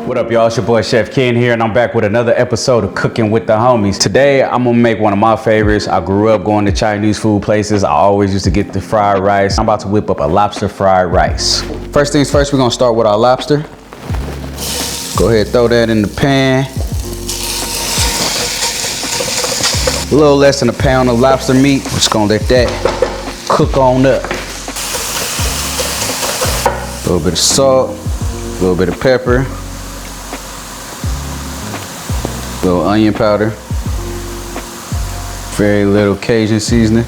What up, y'all? It's your boy Chef Ken here, and I'm back with another episode of Cooking with the Homies. Today, I'm gonna make one of my favorites. I grew up going to Chinese food places. I always used to get the fried rice. I'm about to whip up a lobster fried rice. First things first, we're gonna start with our lobster. Go ahead, throw that in the pan. A little less than a pound of lobster meat. We're just gonna let that cook on up. A little bit of salt, a little bit of pepper. Little onion powder, very little Cajun seasoning.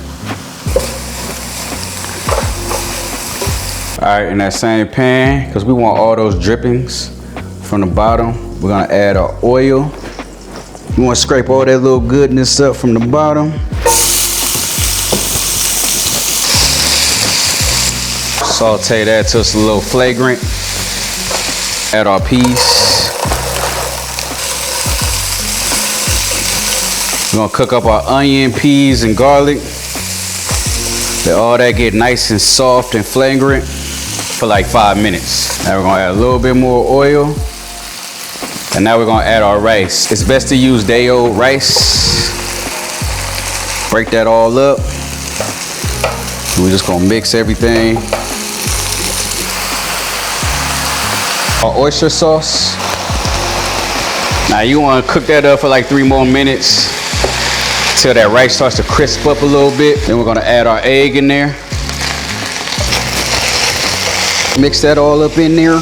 All right, in that same pan, because we want all those drippings from the bottom, we're gonna add our oil. We want to scrape all that little goodness up from the bottom. Saute that till it's a little flagrant. Add our peas. We're gonna cook up our onion, peas, and garlic. Let all that get nice and soft and flagrant for like 5 minutes. Now we're gonna add a little bit more oil. And now we're gonna add our rice. It's best to use day-old rice. Break that all up. We're just gonna mix everything. Our oyster sauce. Now you wanna cook that up for like 3 more minutes. Till that rice starts to crisp up a little bit. Then we're gonna add our egg in there. Mix that all up in there.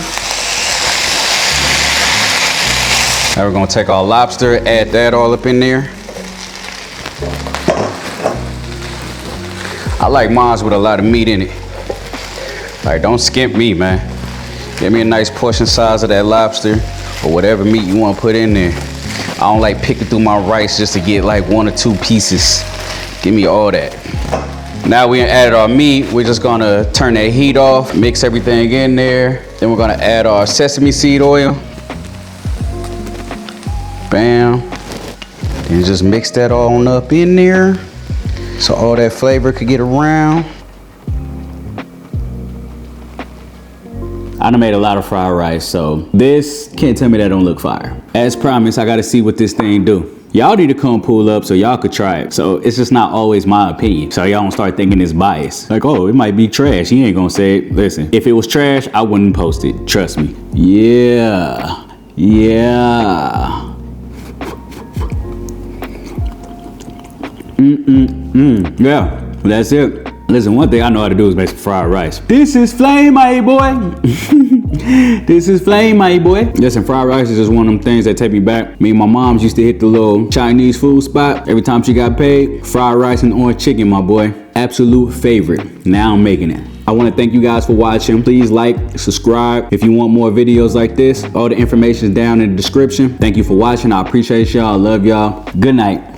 Now we're gonna take our lobster, add that all up in there. I like mine with a lot of meat in it. Like, don't skimp me, man. Give me a nice portion size of that lobster or whatever meat you wanna put in there. I don't like picking through my rice just to get like 1 or 2 pieces. Give me all that. Now we added our meat. We're just gonna turn that heat off, mix everything in there. Then we're gonna add our sesame seed oil. Bam. And just mix that all on up in there so all that flavor could get around. I done made a lot of fried rice, so this can't tell me that don't look fire. As promised, I gotta see what this thing do. Y'all need to come pull up so y'all could try it. So it's just not always my opinion. So y'all don't start thinking it's biased. Like, oh, it might be trash. He ain't gonna say it. Listen, if it was trash, I wouldn't post it. Trust me. Yeah. Yeah. Yeah, that's it. Listen, one thing I know how to do is make some fried rice. This is flame, my boy. This is flame, my boy. Listen, fried rice is just one of them things that take me back. Me and my moms used to hit the little Chinese food spot every time she got paid. Fried rice and orange chicken, my boy. Absolute favorite. Now I'm making it. I want to thank you guys for watching. Please like, subscribe if you want more videos like this. All the information is down in the description. Thank you for watching. I appreciate y'all. I love y'all. Good night.